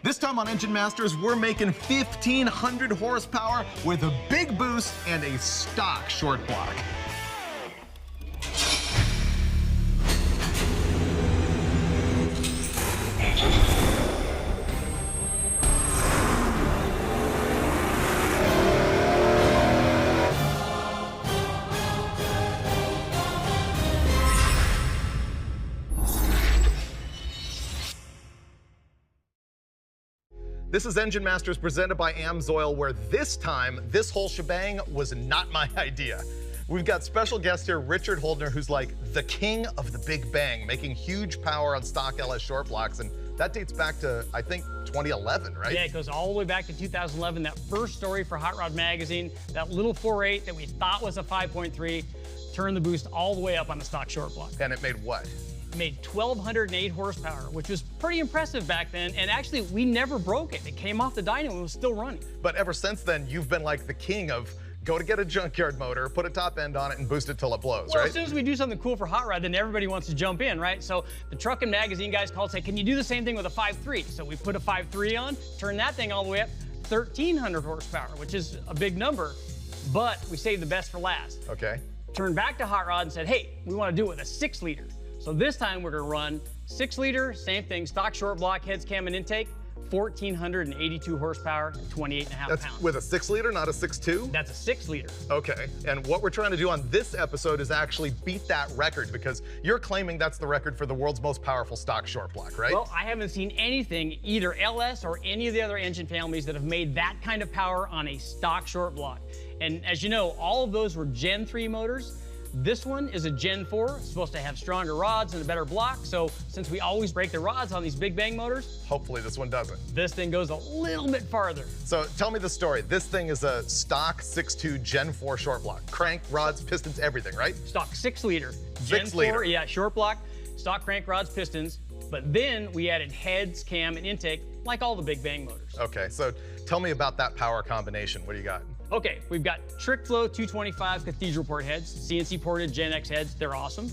This time on Engine Masters, we're making 1,500 horsepower with a big boost and a stock short block. This is Engine Masters presented by AMSOIL, where this time, this whole shebang was not my idea. We've got special guest here, Richard Holdner, who's like the king of the Big Bang, making huge power on stock LS short blocks, and that dates back to, I think, 2011, right? Yeah, it goes all the way back to 2011, that first story for Hot Rod Magazine, that little 4.8 that we thought was a 5.3, turned the boost all the way up on the stock short block. And it made what? Made 1,208 horsepower, which was pretty impressive back then. And actually, we never broke it. It came off the dyno and was still running. But ever since then, you've been like the king of go to get a junkyard motor, put a top end on it, and boost it till it blows, well, right? As soon as we do something cool for Hot Rod, then everybody wants to jump in, right? So the truck and magazine guys called and said, can you do the same thing with a 5.3? So we put a 5.3 on, turned that thing all the way up, 1,300 horsepower, which is a big number, but we saved the best for last. Okay. Turned back to Hot Rod and said, hey, we want to do it with a 6-liter. So this time we're gonna run 6-liter, same thing, stock short block, heads, cam, and intake, 1,482 horsepower, and 28.5 pounds. That's with a 6-liter, not a 6.2? That's a 6-liter. Okay, and what we're trying to do on this episode is actually beat that record, because you're claiming that's the record for the world's most powerful stock short block, right? Well, I haven't seen anything, either LS or any of the other engine families, that have made that kind of power on a stock short block. And as you know, all of those were Gen 3 motors. This one is a Gen 4, it's supposed to have stronger rods and a better block, so since we always break the rods on these Big Bang motors, hopefully this one doesn't. This thing goes a little bit farther. So tell me the story. This thing is a stock 6.2 Gen 4 short block. Crank, rods, pistons, everything, right? Stock 6-liter. 6-liter. 4, yeah, short block, stock crank, rods, pistons, but then we added heads, cam, and intake, like all the Big Bang motors. Okay, so tell me about that power combination. What do you got? Okay, we've got Trick Flow 225 cathedral port heads, CNC ported Gen X heads, they're awesome.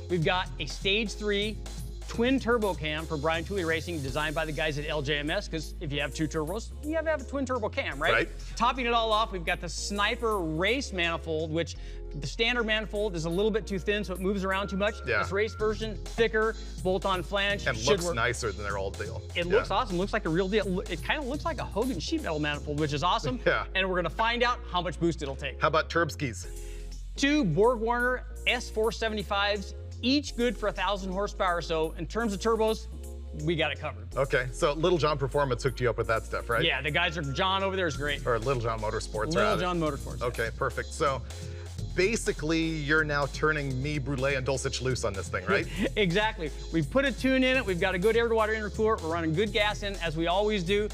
We've got a Stage 3 twin turbo cam for Brian Tooley Racing, designed by the guys at LJMS, because if you have 2 turbos, you have to have a twin turbo cam, right? Right. Topping it all off, we've got the Sniper race manifold, which the standard manifold is a little bit too thin, so it moves around too much. Yeah. This race version, thicker, bolt-on flange. And looks nicer than their old deal. It looks awesome, looks like a real deal. It kind of looks like a Hogan sheet metal manifold, which is awesome. Yeah. And we're gonna find out how much boost it'll take. How about Turbskis? 2 Borg Warner S475s, each good for 1,000 horsepower. So in terms of turbos, we got it covered. Okay, so Little John Performance hooked you up with that stuff, right? Yeah, the guys are, John over there is great. Or Little John Motorsports, Little John Motorsports. Okay, perfect. So basically, you're now turning me, Brule, and Dulcich loose on this thing, right? Exactly. We've put a tune in it. We've got a good air-to-water intercooler. We're running good gas in, as we always do.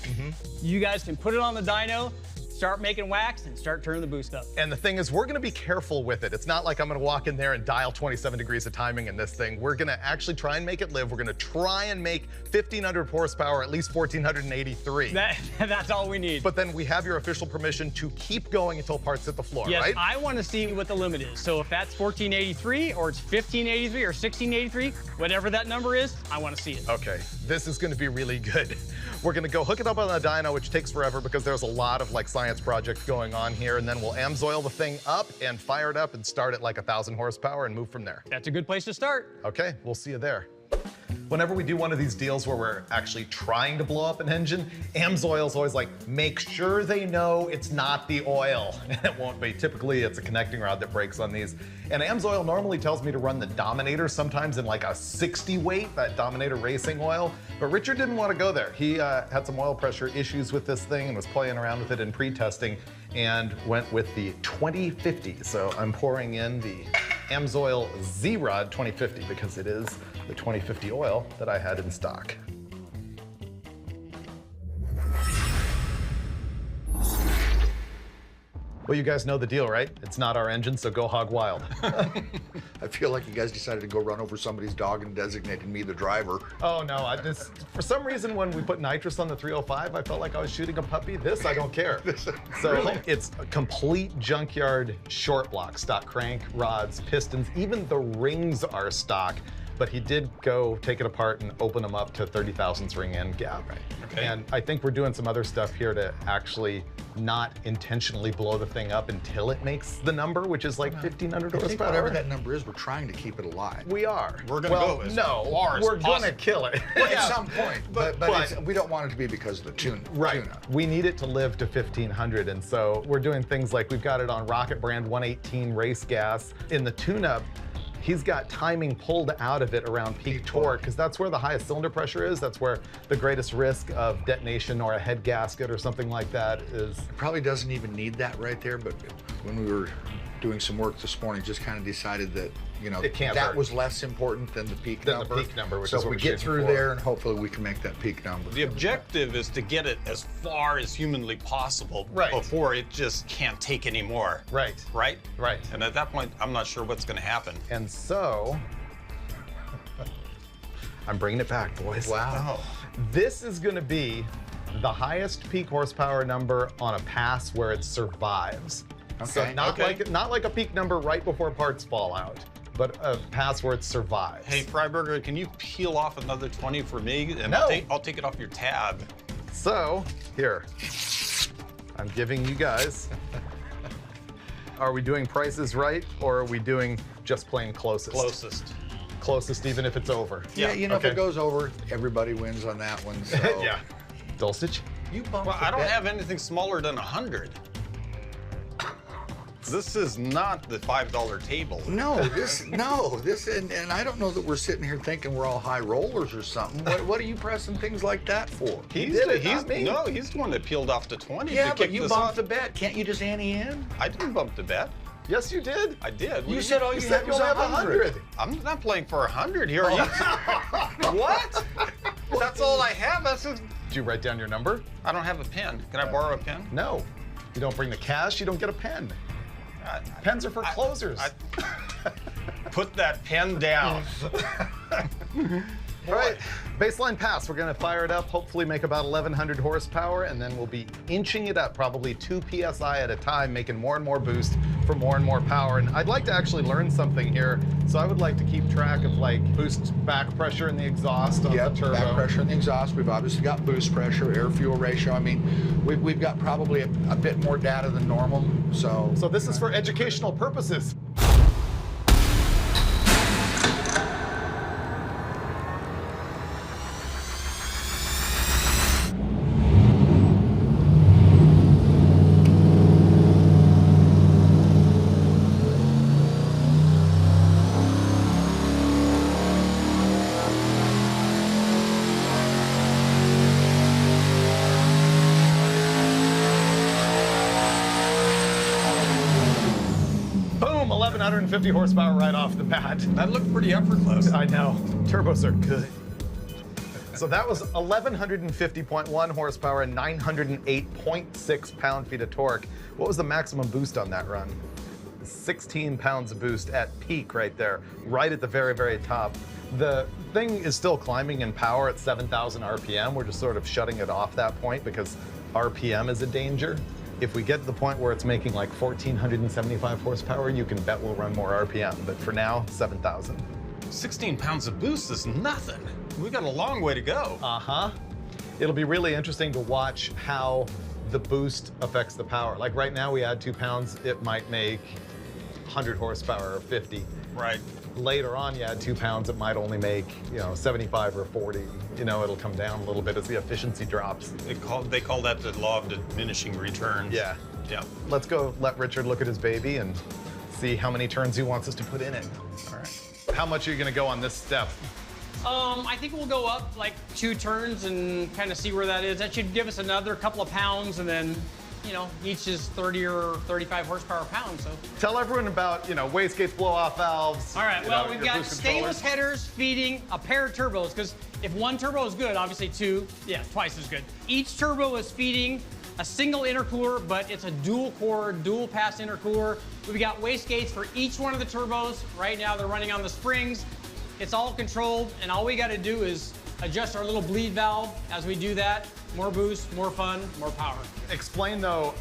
You guys can put it on the dyno, start making wax, and start turning the boost up. And the thing is, we're gonna be careful with it. It's not like I'm gonna walk in there and dial 27 degrees of timing in this thing. We're gonna actually try and make it live. We're gonna try and make 1,500 horsepower, at least 1,483. That's all we need. But then we have your official permission to keep going until parts hit the floor, yes, right? I want to see what the limit is. So if that's 1,483, or it's 1,583, or 1,683, whatever that number is, I want to see it. Okay, this is gonna be really good. We're gonna go hook it up on the dyno, which takes forever because there's a lot of like science projects going on here, and then we'll AMSOIL the thing up and fire it up and start at like 1,000 horsepower and move from there. That's a good place to start. Okay, we'll see you there. Whenever we do one of these deals where we're actually trying to blow up an engine, AMSOIL's always like, make sure they know it's not the oil. It won't be. Typically, it's a connecting rod that breaks on these. And AMSOIL normally tells me to run the Dominator, sometimes in like a 60 weight, that Dominator racing oil. But Richard didn't want to go there. He had some oil pressure issues with this thing and was playing around with it in pre-testing and went with the 2050. So I'm pouring in the AMSOIL Z-Rod 2050 because it is the 2050 oil that I had in stock. Well, you guys know the deal, right? It's not our engine, so go hog wild. I feel like you guys decided to go run over somebody's dog and designated me the driver. Oh no, for some reason when we put nitrous on the 305, I felt like I was shooting a puppy. This, I don't care. So really? It's a complete junkyard short block, stock crank, rods, pistons, even the rings are stock. but he did go take it apart and open them up to 30 thousandths ring end gap. Right. Okay. And I think we're doing some other stuff here to actually not intentionally blow the thing up until it makes the number, which is like 1,500 I think horsepower. whatever that number is, we're trying to keep it alive. We are. We're gonna go as far as we're gonna possible. kill it. At some point, but but- we don't want it to be because of the tuna. Right. Tuna. We need it to live to 1,500, and so we're doing things like we've got it on Rocket Brand 118 race gas. In the tune-up, he's got timing pulled out of it around peak torque, because that's where the highest cylinder pressure is. That's where the greatest risk of detonation or a head gasket or something like that is. It probably doesn't even need that right there, but when we were doing some work this morning, just kind of decided that, you know, It can't that hurt. was less important than the peak Than the number. peak number, which so is if what we we're get shooting through for. there, and hopefully we can make that peak number. The objective is to get it as far as humanly possible Right. before it just can't take any more. Right. Right? Right. And at that point, I'm not sure what's going to happen. And so, I'm bringing it back, boys. Wow. Oh. This is gonna be the highest peak horsepower number on a pass where it survives. So Okay. not Okay. not like a peak number right before parts fall out, but a pass where it survives. Hey, Freiberger, can you peel off another 20 for me? And No. I'll take it off your tab. So, here. I'm giving you guys. Are we doing prices right, or are we doing just plain closest? Closest. Closest, even if it's over. Yeah, you know, if okay. it goes over, everybody wins on that one. So. Yeah. Dulcich? You bumped Well, the I don't bet. have anything smaller than 100. This is not the $5 table. No, and I don't know that we're sitting here thinking we're all high rollers or something. What are you pressing things like that for? He did it, not me. No, he's the one that peeled off to 20 Yeah, to but kick you this bumped off. the bet. Can't you just ante in? I didn't bump the bet. Yes, you did. I did. What do You said all you said had you was only have 100. 100. I'm not playing for 100 here. Are you? What? That's all I have. Did you write down your number? I don't have a pen. Can I borrow a pen? No. You don't bring the cash, you don't get a pen. Pens are for closers. Put that pen down. All right, baseline pass. We're gonna fire it up, hopefully make about 1,100 horsepower, and then we'll be inching it up, probably 2 PSI at a time, making more and more boost for more and more power. And I'd like to actually learn something here. So I would like to keep track of like boost back pressure in the exhaust on Yep, the turbo. back pressure in the exhaust. We've obviously got boost pressure, air-fuel ratio. I mean, we've got probably a bit more data than normal. So So this is for educational purposes. Boom, 1,150 horsepower right off the bat. That looked pretty effortless. I know. Turbos are good. So that was 1,150.1 horsepower and 908.6 pound-feet of torque. What was the maximum boost on that run? 16 pounds of boost at peak right there, right at the very, very top. The thing is still climbing in power at 7,000 RPM. We're just sort of shutting it off that point because RPM is a danger. If we get to the point where it's making like 1,475 horsepower, you can bet we'll run more RPM. But for now, 7,000. 16 pounds of boost is nothing. We got a long way to go. Uh-huh. It'll be really interesting to watch how the boost affects the power. Like right now, we add 2 pounds, it might make 100 horsepower or 50. Right. Later on, you add 2 pounds, it might only make, 75 or 40. It'll come down a little bit as the efficiency drops. They call that the law of diminishing returns. Yeah. Yeah. Let's go let Richard look at his baby and see how many turns he wants us to put in it. All right. How much are you gonna go on this step? I think we'll go up like 2 turns and kind of see where that is. That should give us another couple of pounds, and then, each is 30 or 35 horsepower pounds. So. Tell everyone about, wastegates, blow-off valves. All right. Well, we've your got boost stainless controllers. headers feeding a pair of turbos, because if one turbo is good, obviously 2, twice as good. Each turbo is feeding a single intercooler, but it's a dual core, dual pass intercooler. We've got wastegates for each one of the turbos. Right now, they're running on the springs. It's all controlled, and all we got to do is adjust our little bleed valve as we do that. More boost, more fun, more power. Explain, though,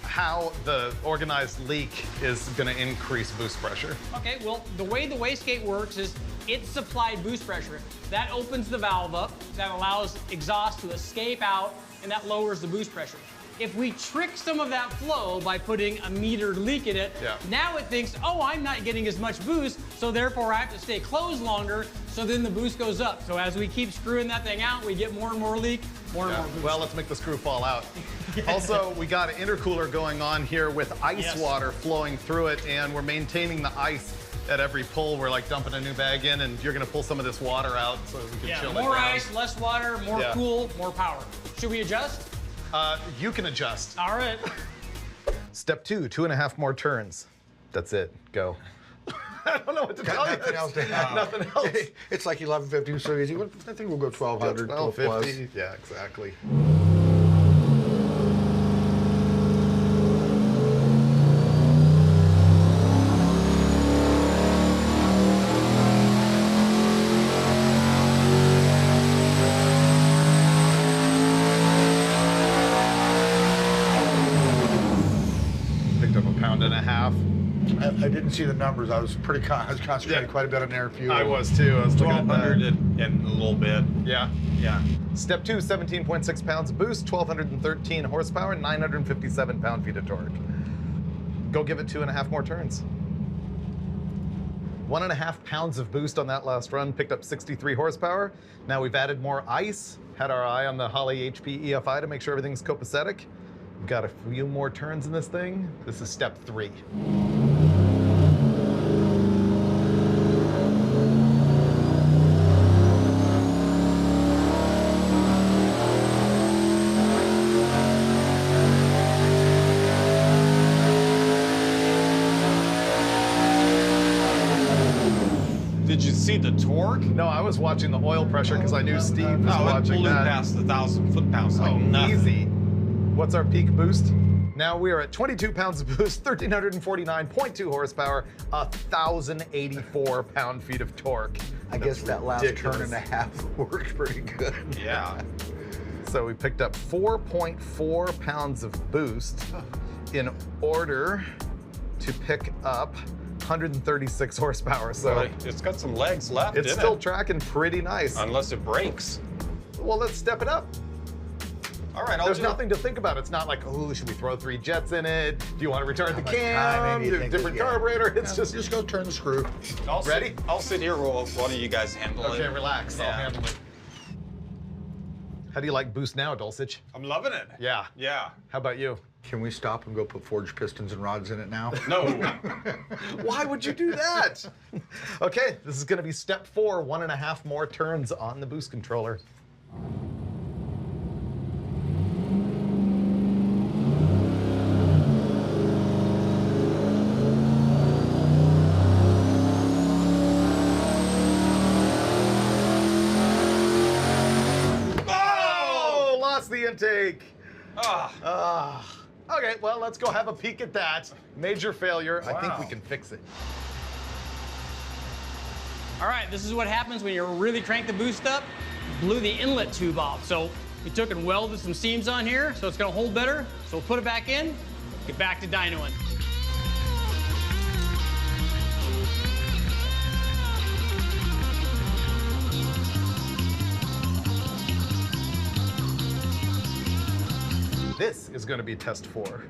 how the organized leak is going to increase boost pressure. Okay, well, the way the wastegate works is its supplied boost pressure. That opens the valve up, that allows exhaust to escape out, and that lowers the boost pressure. If we trick some of that flow by putting a metered leak in it, now it thinks, oh, I'm not getting as much boost, so therefore I have to stay closed longer, so then the boost goes up. So as we keep screwing that thing out, we get more and more leak, more and more boost. Well, let's make the screw fall out. Also, we got an intercooler going on here with ice water flowing through it, and we're maintaining the ice at every pull. We're like dumping a new bag in, and you're gonna pull some of this water out so we can chill it down. More ice, less water, more cool, more power. Should we adjust? You can adjust. All right. Step 2, 2.5 more turns. That's it. Go. I don't know what to tell you. Nothing else to add. Nothing else. It's like 1150, so easy. I think we'll go 1200. 1250. Yeah, exactly. I didn't see the numbers. I was concentrating quite a bit on air fuel. I was too. I was looking at 1200 and a little bit. Yeah. Yeah. Step 2, 17.6 pounds of boost, 1,213 horsepower, 957 pound-feet of torque. Go give it 2.5 more turns. 1.5 pounds of boost on that last run, picked up 63 horsepower. Now we've added more ice, had our eye on the Holley HP EFI to make sure everything's copacetic. We've got a few more turns in this thing. This is step 3. Did you see the torque? No, I was watching the oil pressure because I knew Steve was Oh, it watching blew that. past the 1,000 foot-pounds like Oh, nothing. easy. What's our peak boost? Now we are at 22 pounds of boost, 1,349.2 horsepower, 1,084 pound-feet of torque. I guess that last ridiculous. turn and a half worked pretty good. Yeah. So we picked up 4.4 pounds of boost in order to pick up 136 horsepower. So Well, it's got some legs left, it's isn't still it? tracking pretty nice. Unless it breaks. Well, let's step it up. All right, There's nothing to think about. It's not like, oh, should we throw 3 jets in it? Do you want to retard the much cam? time do you think Different we get? carburetor? It's Yeah, just go turn the screw. Ready? I'll sit here while one of you guys handle it. okay. Relax. I'll Yeah. handle it. How do you like boost now, Dulcich? I'm loving it. Yeah. Yeah. How about you? Can we stop and go put forged pistons and rods in it now? No. Why would you do that? Okay, this is going to be step 4, 1.5 more turns on the boost controller. Oh, lost the intake. Okay, well, let's go have a peek at that. Major failure. I think we can fix it. All right, this is what happens when you really crank the boost up. Blew the inlet tube off. So we took and welded some seams on here, so it's gonna hold better. So we'll put it back in, get back to dynoing. This is going to be test 4.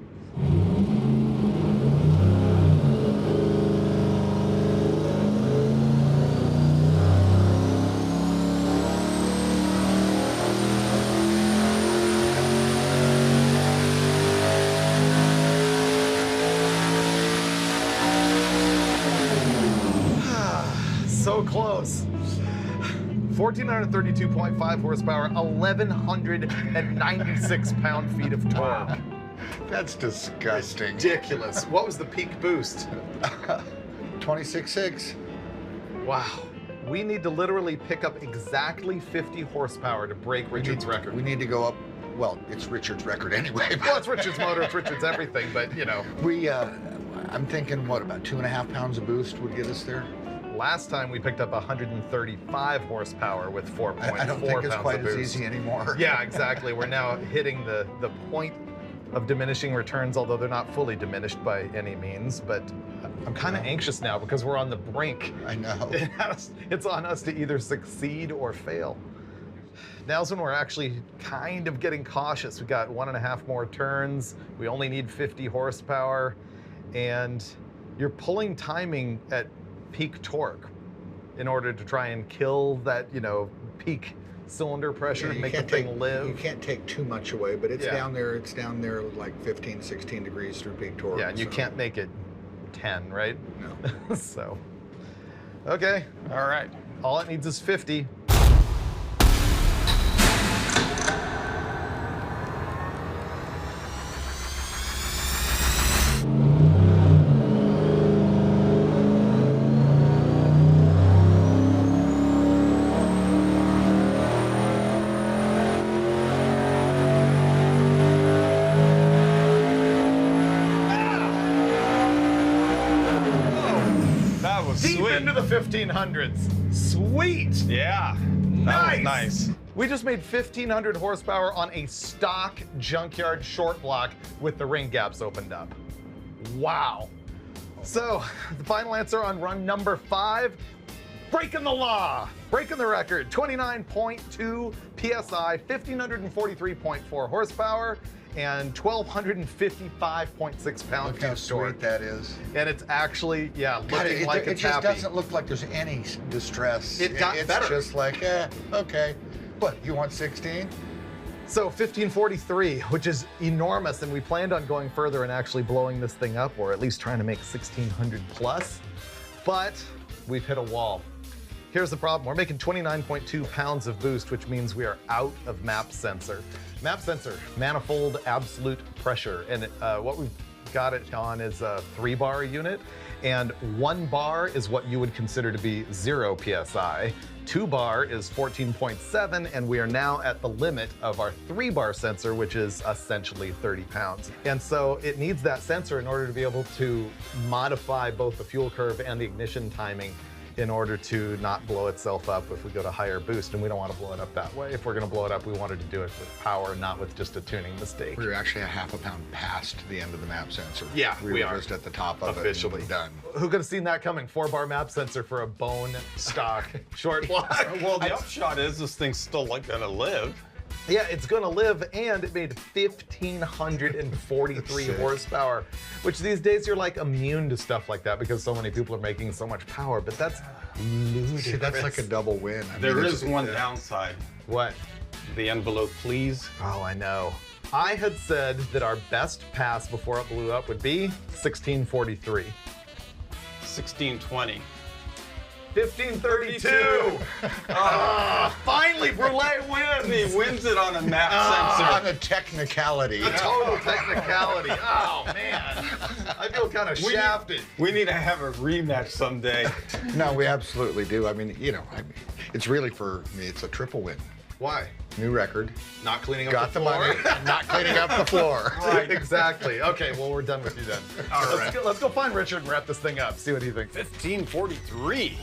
So close. 1,432.5 horsepower, 1,196 pound-feet of torque. That's disgusting. Ridiculous. What was the peak boost? 26.6. Wow. We need to literally pick up exactly 50 horsepower to break Richard's record. We need to go up. Well, it's Richard's record anyway. But Well, it's Richard's motor, it's Richard's everything, but you know. I'm thinking, what, about 2.5 pounds of boost would get us there? Last time we picked up 135 horsepower with 4.4 pounds of boost. I don't think it's quite as easy anymore. Yeah, exactly. We're now hitting the point of diminishing returns, although they're not fully diminished by any means, but I'm kind of anxious now because we're on the brink. I know. It's on us to either succeed or fail. Now's when we're actually kind of getting cautious. We got 1.5 more turns. We only need 50 horsepower, and you're pulling timing at peak torque in order to try and kill that, you know, peak cylinder pressure and make the thing live. You can't take too much away, but it's down there. It's down there like 15, 16 degrees through peak torque. Yeah, and you can't make it 10, right? No. So, okay, all right. All it needs is 50. Deep into the 1500s. Sweet. Yeah. That was nice. We just made 1,500 horsepower on a stock junkyard short block with the ring gaps opened up. Wow. So the final answer on run number 5, breaking the law, breaking the record, 29.2 PSI, 1,543.4 horsepower, and 1,255.6 pound-feet Look how torque. sweet that is. And it's actually, looking like it it's just happy. doesn't look like there's any distress. It got better. It's just like, okay. What, you want 16? So 1543, which is enormous, and we planned on going further and actually blowing this thing up, or at least trying to make 1,600 plus, but we've hit a wall. Here's the problem. We're making 29.2 pounds of boost, which means we are out of map sensor. Map sensor, manifold absolute pressure, and what we've got it on is a 3-bar unit, and 1 bar is what you would consider to be 0 PSI. 2 bar is 14.7, and we are now at the limit of our 3-bar sensor, which is essentially 30 pounds. And so it needs that sensor in order to be able to modify both the fuel curve and the ignition timing in order to not blow itself up if we go to higher boost, and we don't want to blow it up that way. If we're gonna blow it up, we wanted to do it with power, not with just a tuning mistake. We're actually a half a pound past the end of the map sensor. Yeah, we are just at the top of officially. it. Done. Who could have seen that coming? 4-bar map sensor for a bone stock short block. Well, the upshot is this thing's still like gonna live. Yeah, it's gonna live, and it made 1,543 horsepower, which these days you're like immune to stuff like that because so many people are making so much power, but that's ludicrous. See, that's like a double win. There is one downside. What? The envelope, please. Oh, I know. I had said that our best pass before it blew up would be 1643. 1620. 1532. Finally, Brule wins. He wins it on a map sensor. On a technicality. A total technicality. Oh man, I feel kind of shafted. We need to have a rematch someday. No, we absolutely do. I mean, it's really, for me, it's a triple win. Why? New record. Not cleaning up Got the the floor. money. Not cleaning up the floor. Right, exactly. Okay, well, we're done with you then. All right. Let's go find Richard and wrap this thing up. See what he thinks. 1543.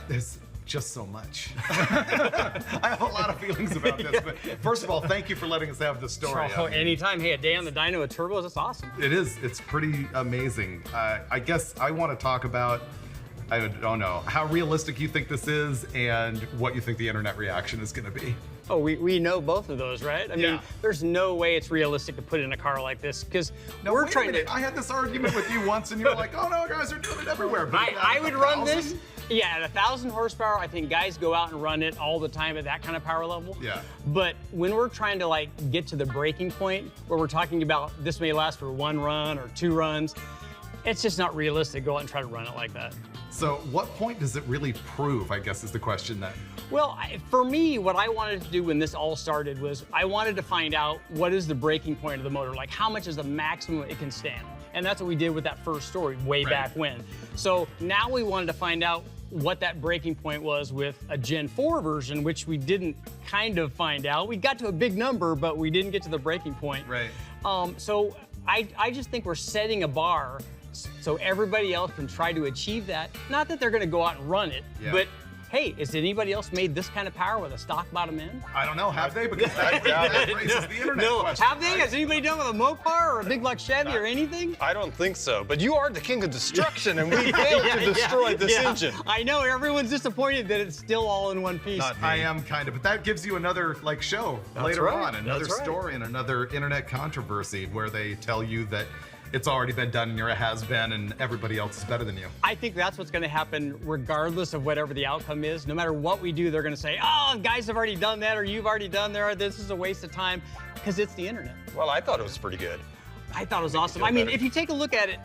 There's just so much. I have a lot of feelings about this, but first of all, thank you for letting us have this story. Oh, anytime. Hey, a day on the dyno with turbos, that's awesome. It is. It's pretty amazing. I guess I want to talk about, I don't know, how realistic you think this is and what you think the internet reaction is going to be. Oh, we know both of those, right? I mean, there's no way it's realistic to put in a car like this because we're trying to. I had this argument with you once, and you were like, "Oh no, guys are doing it everywhere." But I would run this. Yeah, at 1,000 horsepower, I think guys go out and run it all the time at that kind of power level. Yeah. But when we're trying to like get to the breaking point where we're talking about this may last for 1 run or 2 runs, it's just not realistic to go out and try to run it like that. So what point does it really prove, I guess is the question then? Well, for me, what I wanted to do when this all started was I wanted to find out what is the breaking point of the motor, like how much is the maximum it can stand. And that's what we did with that first story way back when. So now we wanted to find out what that breaking point was with a Gen 4 version, which we didn't kind of find out. We got to a big number, but we didn't get to the breaking point. Right. So I just think we're setting a bar so everybody else can try to achieve that. Not that they're gonna go out and run it, but hey, has anybody else made this kind of power with a stock bottom end? I don't know, have they? Because that raises the internet question. Have they? right? Has anybody done with a Mopar or a big block Chevy or anything? I don't think so, but you are the king of destruction, and we failed to destroy this engine. I know, everyone's disappointed that it's still all in one piece. I am kind of, but that gives you another show later right. on, another That's right. story and another internet controversy where they tell you that it's already been done and you're a has-been and everybody else is better than you. I think that's what's going to happen regardless of whatever the outcome is. No matter what we do, they're going to say, oh, guys have already done that, or you've already done that, this is a waste of time, because it's the internet. Well, I thought it was pretty good. I thought it was awesome. feel I mean, better. if you take a look at it,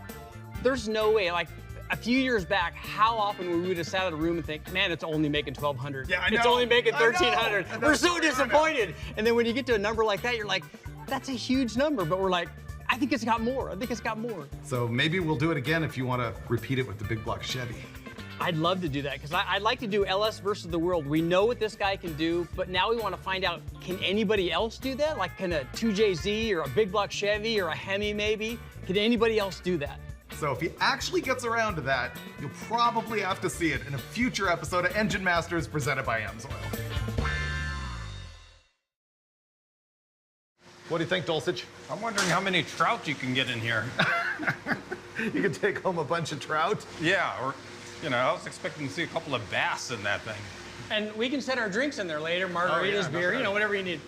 there's no way, like a few years back, how often we would have sat in a room and think, man, it's only making 1,200. Yeah, I It's know. only making I know. 1,300. And We're that's so the internet. disappointed. And then when you get to a number like that, you're like, that's a huge number. But we're like, I think it's got more. I think it's got more. So maybe we'll do it again if you want to repeat it with the big block Chevy. I'd love to do that because I'd like to do LS versus the world. We know what this guy can do, but now we want to find out, can anybody else do that? Like, can a 2JZ or a big block Chevy or a Hemi maybe? Can anybody else do that? So if he actually gets around to that, you'll probably have to see it in a future episode of Engine Masters presented by AMSOIL. What do you think, Dulcich? I'm wondering how many trout you can get in here. You can take home a bunch of trout. Yeah, or, you know, I was expecting to see a couple of bass in that thing. And we can set our drinks in there later, margaritas, Oh, yeah, that's beer, right. you know, whatever you need.